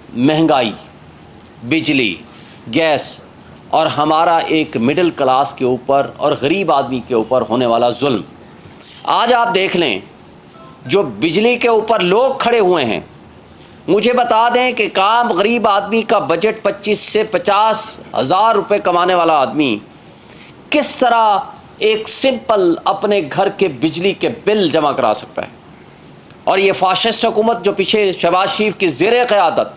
महंगाई, बिजली, गैस और हमारा एक मिडिल क्लास के ऊपर और गरीब आदमी के ऊपर होने वाला जुल्म। आज आप देख लें, जो बिजली के ऊपर लोग खड़े हुए हैं, मुझे बता दें कि काम गरीब आदमी का बजट 25 से 50 हज़ार रुपये कमाने वाला आदमी किस तरह एक सिंपल अपने घर के बिजली के बिल जमा करा सकता है। और ये फाशिस्ट हुकूमत जो पीछे शहबाज शरीफ की ज़ेर क़यादत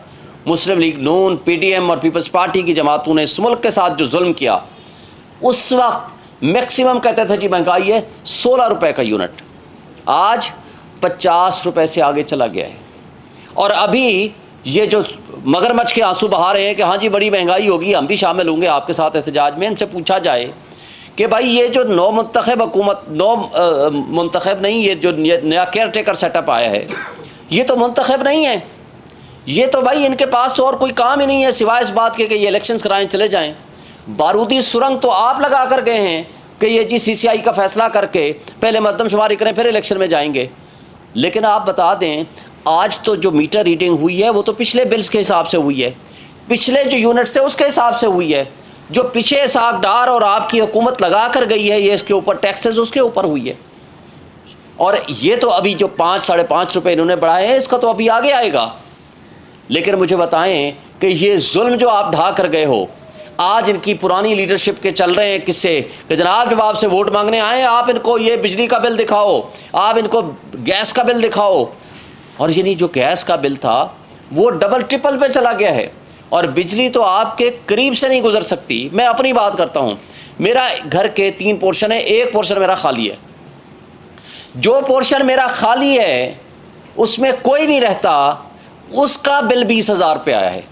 मुस्लिम लीग नून, PTM और पीपल्स पार्टी की जमातों ने इस मुल्क के साथ जो जुल्म किया, उस वक्त मैक्सिमम कहते थे जी महंगाई है 16 रुपये का यूनिट, आज 50 रुपये से आगे चला गया है। और अभी ये जो मगरमच्छ के आंसू बहा रहे हैं कि हाँ जी बड़ी महंगाई होगी, हम भी शामिल होंगे आपके साथ एहतजाज में, इनसे पूछा जाए कि भाई ये जो नौ मुंतखब हुकूमत, मुंतखब नहीं, ये जो नया केयर टेकर सेटअप आया है, ये तो मुंतखब नहीं है, ये तो भाई इनके पास तो और कोई काम ही नहीं है सिवाय इस बात के कि ये इलेक्शंस कराएं चले जाएं। बारूदी सुरंग तो आप लगा कर गए हैं कि ये जी CCI का फैसला करके पहले मरदमशुमारी करें फिर इलेक्शन में जाएंगे। लेकिन आप बता दें, आज तो जो मीटर रीडिंग हुई है वो तो पिछले बिल्स के हिसाब से हुई है, पिछले जो यूनिट्स थे उसके हिसाब से हुई है, जो पीछे सागदार और आपकी हुकूमत लगा कर गई है ये इसके ऊपर टैक्सेस उसके ऊपर हुई है। और ये तो अभी जो 5 साढ़े 5 रुपये इन्होंने बढ़ाए हैं इसका तो अभी आगे आएगा। लेकिन मुझे बताएं कि ये जुल्म जो आप ढा कर गए हो, आज इनकी पुरानी लीडरशिप के चल रहे हैं किस्से कि जनाब जब आपसे वोट मांगने आए आप इनको ये बिजली का बिल दिखाओ, आप इनको गैस का बिल दिखाओ, और यानी जो गैस का बिल था वो डबल ट्रिपल पे चला गया है और बिजली तो आपके करीब से नहीं गुजर सकती। मैं अपनी बात करता हूँ, मेरा घर के 3 पोर्शन है, एक पोर्शन मेरा खाली है, जो पोर्शन मेरा खाली है उसमें कोई नहीं रहता, उसका बिल 20,000 रुपये आया है।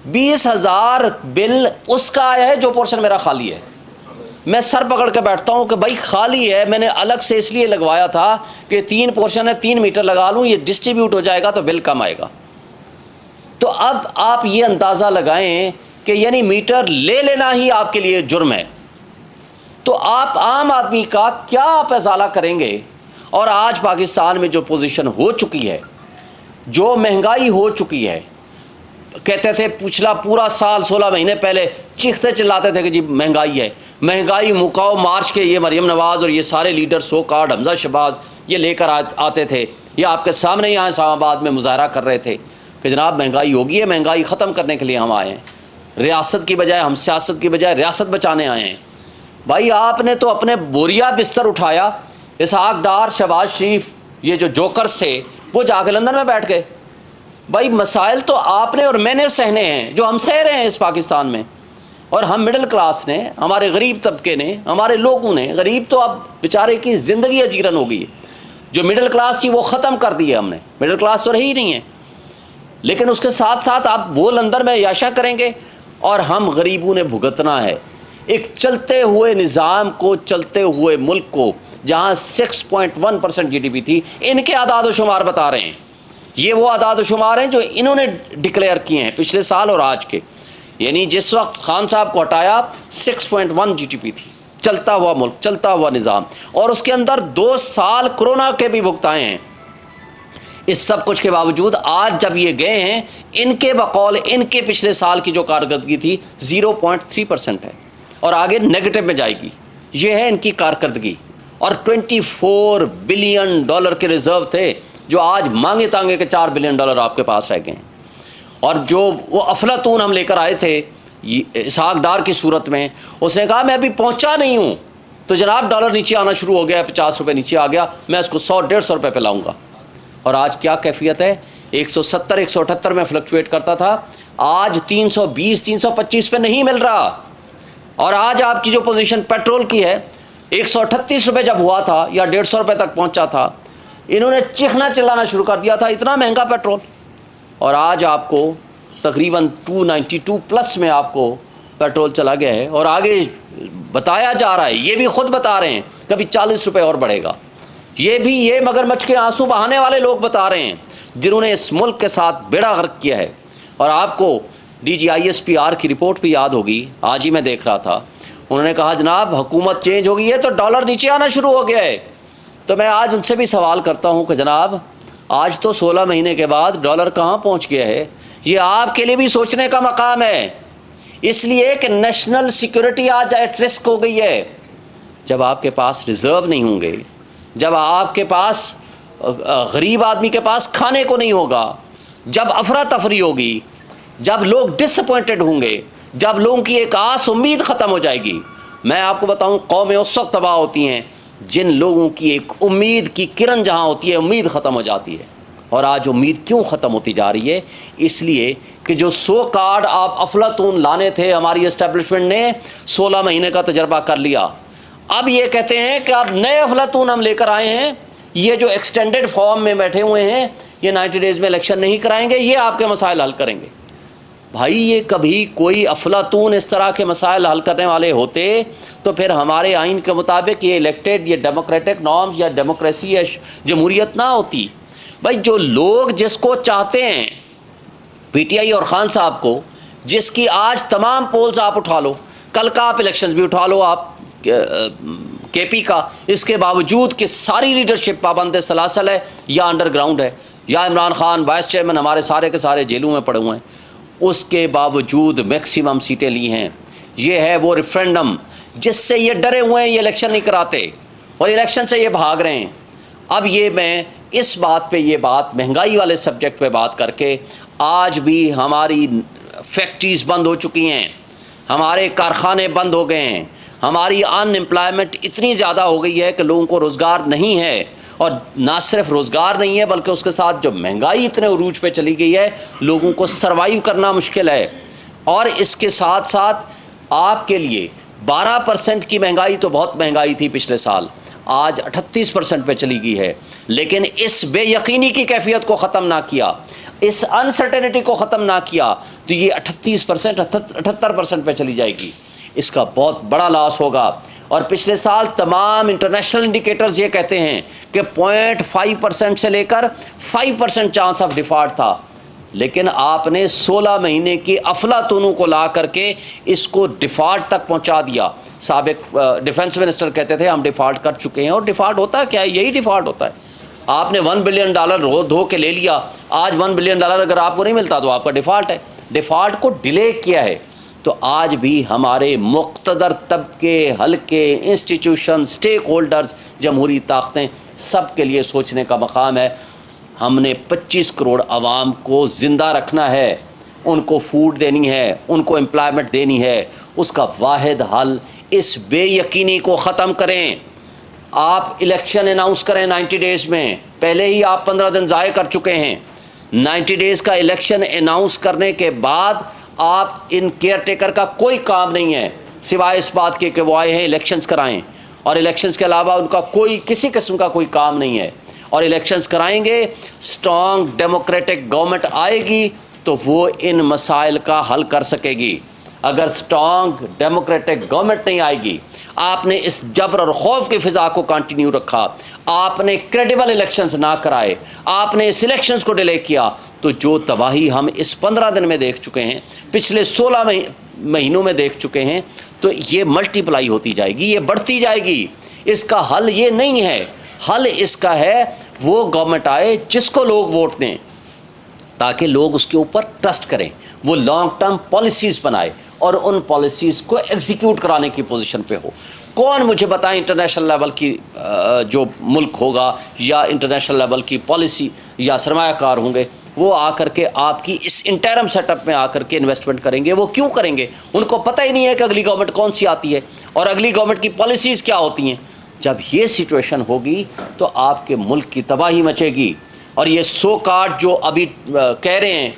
20,000 बिल उसका आया है जो पोर्शन मेरा खाली है। मैं सर पकड़ के बैठता हूँ कि भाई खाली है, मैंने अलग से इसलिए लगवाया था कि 3 पोर्शन है, 3 मीटर लगा लूँ, ये डिस्ट्रीब्यूट हो जाएगा तो बिल कम आएगा। तो अब आप ये अंदाज़ा लगाएं कि यानी मीटर ले लेना ही आपके लिए जुर्म है, तो आप आम आदमी का क्या आप इजाला करेंगे। और आज पाकिस्तान में जो पोजीशन हो चुकी है, जो महंगाई हो चुकी है, कहते थे पिछला पूरा साल 16 महीने पहले चीखते चिल्लाते थे कि जी महंगाई है, महंगाई मुकाओ मार्च के ये मरियम नवाज़ और ये सारे लीडर सो कार्ड हमजा शहबाज ये लेकर आते थे, ये आपके सामने यहाँ इस्लामाबाद में मुजाहरा कर रहे थे कि जनाब महंगाई होगी है, महंगाई ख़त्म करने के लिए हम आए हैं, रियासत की बजाय हम सियासत की बजाय रियासत बचाने आए हैं। भाई आपने तो अपने बोरिया बिस्तर उठाया, इसहाक डार, शहबाज शरीफ, ये जो जोकर्स थे वो जाके लंदन में बैठ गए। भाई मसाइल तो आपने और मैंने सहने हैं जो हम सह रहे हैं इस पाकिस्तान में, और हम मिडिल क्लास ने, हमारे गरीब तबके ने, हमारे लोगों ने, गरीब तो अब बेचारे की ज़िंदगी अजीरन हो गई है, जो मिडिल क्लास थी वो ख़त्म कर दी है हमने, मिडिल क्लास तो रही ही नहीं है। लेकिन उसके साथ साथ आप वो लंदन में याशा करेंगे और हम गरीबों ने भुगतना है एक चलते हुए निज़ाम को, चलते हुए मुल्क को, जहाँ 6.1% GDP थी। इनके आदाद व शुमार बता रहे हैं, ये वो आदाद व शुमार हैं जो इन्होंने डिक्लेयर किए हैं पिछले साल और आज के। यानी जिस वक्त खान साहब को हटाया 6.1 GDP थी, चलता हुआ मुल्क, चलता हुआ निज़ाम, और उसके अंदर 2 साल कोरोना के भी भुगताए हैं। इस सब कुछ के बावजूद आज जब ये गए हैं, इनके बकौल इनके पिछले साल की जो कारकर्दगी थी 0.3% है और आगे नेगेटिव में जाएगी। ये है इनकी कारकर्दगी। और 24 बिलियन डॉलर के रिजर्व थे जो आज मांगे तांगे के 4 बिलियन डॉलर आपके पास रह गए हैं। और जो वो अफलातून हम लेकर आए थे इसहाक डार की सूरत में, उसने कहा मैं अभी पहुंचा नहीं हूं, तो जनाब डॉलर नीचे आना शुरू हो गया, 50 रुपये नीचे आ गया, मैं इसको 100-150 रुपये पे लाऊंगा। और आज क्या कैफियत है, 170-178 में फ्लक्चुएट करता था, आज 320-325 पे नहीं मिल रहा। और आज आपकी जो पोजीशन पेट्रोल की है, 138 रुपये जब हुआ था या 150 रुपये तक पहुंचा था, इन्होंने चीखना चिल्लाना शुरू कर दिया था इतना महंगा पेट्रोल, और आज आपको तकरीबन 292 प्लस में आपको पेट्रोल चला गया है। और आगे बताया जा रहा है, ये भी खुद बता रहे हैं कभी 40 रुपये और बढ़ेगा। ये भी ये मगरमच्छ के आंसू बहाने वाले लोग बता रहे हैं जिन्होंने इस मुल्क के साथ बेड़ा गर्क किया है। और आपको DGISPR की रिपोर्ट भी याद होगी, आज ही मैं देख रहा था, उन्होंने कहा जनाब हुकूमत चेंज हो गई है तो डॉलर नीचे आना शुरू हो गया है। तो मैं आज उनसे भी सवाल करता हूं कि जनाब آج تو 16 مہینے کے بعد ڈالر کہاں پہنچ گیا ہے. یہ آپ کے لیے بھی سوچنے کا مقام ہے، اس لیے کہ نیشنل سیکورٹی آج ایٹ رسک ہو گئی ہے. جب آپ کے پاس ریزرو نہیں ہوں گے، جب آپ کے پاس غریب آدمی کے پاس کھانے کو نہیں ہوگا، جب افراتفری ہوگی، جب لوگ ڈس اپوائنٹڈ ہوں گے، جب لوگوں کی ایک آس امید ختم ہو جائے گی. میں آپ کو بتاؤں، قومیں اس وقت تباہ ہوتی ہیں جن لوگوں کی ایک امید کی کرن جہاں ہوتی ہے امید ختم ہو جاتی ہے. اور آج امید کیوں ختم ہوتی جا رہی ہے؟ اس لیے کہ جو سو کارڈ آپ افلاطون لانے تھے، ہماری اسٹیبلشمنٹ نے 16 مہینے کا تجربہ کر لیا. اب یہ کہتے ہیں کہ اب نئے افلاطون ہم لے کر آئے ہیں، یہ جو ایکسٹینڈڈ فارم میں بیٹھے ہوئے ہیں یہ 90 ڈیز میں الیکشن نہیں کرائیں گے، یہ آپ کے مسائل حل کریں گے. بھائی یہ کبھی کوئی افلاطون اس طرح کے مسائل حل کرنے والے ہوتے تو پھر ہمارے آئین کے مطابق یہ الیکٹڈ، یہ ڈیموکریٹک نارمز یا ڈیموکریسی یا جمہوریت نہ ہوتی. بھائی جو لوگ جس کو چاہتے ہیں، پی ٹی آئی اور خان صاحب کو، جس کی آج تمام پولز آپ اٹھا لو، کل کا آپ الیکشنز بھی اٹھا لو آپ کے پی کا، اس کے باوجود کہ ساری لیڈرشپ پابند سلاسل ہے یا انڈر گراؤنڈ ہے، یا عمران خان وائس چیئرمین ہمارے سارے کے سارے جیلوں میں پڑے ہوئے ہیں، اس کے باوجود میکسیمم سیٹیں لی ہیں. یہ ہے وہ ریفرینڈم جس سے یہ ڈرے ہوئے ہیں، یہ الیکشن نہیں کراتے اور الیکشن سے یہ بھاگ رہے ہیں. اب یہ میں اس بات پہ، یہ بات مہنگائی والے سبجیکٹ پہ بات کر کے، آج بھی ہماری فیکٹریز بند ہو چکی ہیں، ہمارے کارخانے بند ہو گئے ہیں، ہماری ان امپلائمنٹ اتنی زیادہ ہو گئی ہے کہ لوگوں کو روزگار نہیں ہے. اور نہ صرف روزگار نہیں ہے بلکہ اس کے ساتھ جو مہنگائی اتنے عروج پہ چلی گئی ہے، لوگوں کو سروائیو کرنا مشکل ہے. اور اس کے ساتھ ساتھ آپ کے لیے 12% کی مہنگائی تو بہت مہنگائی تھی پچھلے سال، آج 38% پہ چلی گئی ہے. لیکن اس بے یقینی کی کیفیت کو ختم نہ کیا، اس انسرٹینٹی کو ختم نہ کیا تو یہ 38% 78% پہ چلی جائے گی. اس کا بہت بڑا لاس ہوگا. اور پچھلے سال تمام انٹرنیشنل انڈیکیٹرز یہ کہتے ہیں کہ 0.5% سے لے کر 5% چانس آف ڈیفالٹ تھا، لیکن آپ نے 16 مہینے کی افلاطونوں کو لا کر کے اس کو ڈیفالٹ تک پہنچا دیا. سابق ڈیفنس منسٹر کہتے تھے ہم ڈیفالٹ کر چکے ہیں، اور ڈیفالٹ ہوتا کیا ہے؟ یہی ڈیفالٹ ہوتا ہے. آپ نے $1 بلین دھو کے لے لیا، آج $1 بلین اگر آپ کو نہیں ملتا تو آپ کا ڈیفالٹ ہے. ڈیفالٹ کو ڈیلے کیا ہے. تو آج بھی ہمارے مقتدر طبقے، حلقے، انسٹیٹیوشن، سٹیک ہولڈرز، جمہوری طاقتیں، سب کے لیے سوچنے کا مقام ہے. ہم نے 25 کروڑ عوام کو زندہ رکھنا ہے، ان کو فوڈ دینی ہے، ان کو امپلائمنٹ دینی ہے. اس کا واحد حل اس بے یقینی کو ختم کریں. آپ الیکشن اناؤنس کریں 90 ڈیز میں، پہلے ہی آپ 15 دن ضائع کر چکے ہیں. 90 ڈیز کا الیکشن اناؤنس کرنے کے بعد آپ ان کیئر ٹیکر کا کوئی کام نہیں ہے سوائے اس بات کے کہ وہ آئے ہیں الیکشنز کرائیں، اور الیکشنز کے علاوہ ان کا کوئی کسی قسم کا کوئی کام نہیں ہے. اور الیکشنز کرائیں گے، اسٹرانگ ڈیموکریٹک گورنمنٹ آئے گی تو وہ ان مسائل کا حل کر سکے گی. اگر اسٹرانگ ڈیموکریٹک گورنمنٹ نہیں آئے گی، آپ نے اس جبر اور خوف کی فضا کو کنٹینیو رکھا، آپ نے کریڈیبل الیکشنز نہ کرائے، آپ نے اس الیکشنز کو ڈیلے کیا، تو جو تباہی ہم اس 15 دن میں دیکھ چکے ہیں، پچھلے 16 مہینوں میں دیکھ چکے ہیں، تو یہ ملٹی پلائی ہوتی جائے گی، یہ بڑھتی جائے گی. اس کا حل یہ نہیں ہے. حل اس کا ہے وہ گورنمنٹ آئے جس کو لوگ ووٹ دیں، تاکہ لوگ اس کے اوپر ٹرسٹ کریں، وہ لانگ ٹرم پالیسیز بنائے اور ان پالیسیز کو ایگزیکیوٹ کرانے کی پوزیشن پہ ہو. کون مجھے بتائیں انٹرنیشنل لیول کی جو ملک ہوگا یا انٹرنیشنل لیول کی پالیسی یا سرمایہ کار ہوں گے، وہ آ کر کے آپ کی اس انٹرم سیٹ اپ میں آ کر کے انویسٹمنٹ کریں گے؟ وہ کیوں کریں گے؟ ان کو پتہ ہی نہیں ہے کہ اگلی گورنمنٹ کون سی آتی ہے اور اگلی گورنمنٹ کی پالیسیز کیا ہوتی ہیں. جب یہ سچویشن ہوگی تو آپ کے ملک کی تباہی مچے گی. اور یہ سو کارڈ جو ابھی کہہ رہے ہیں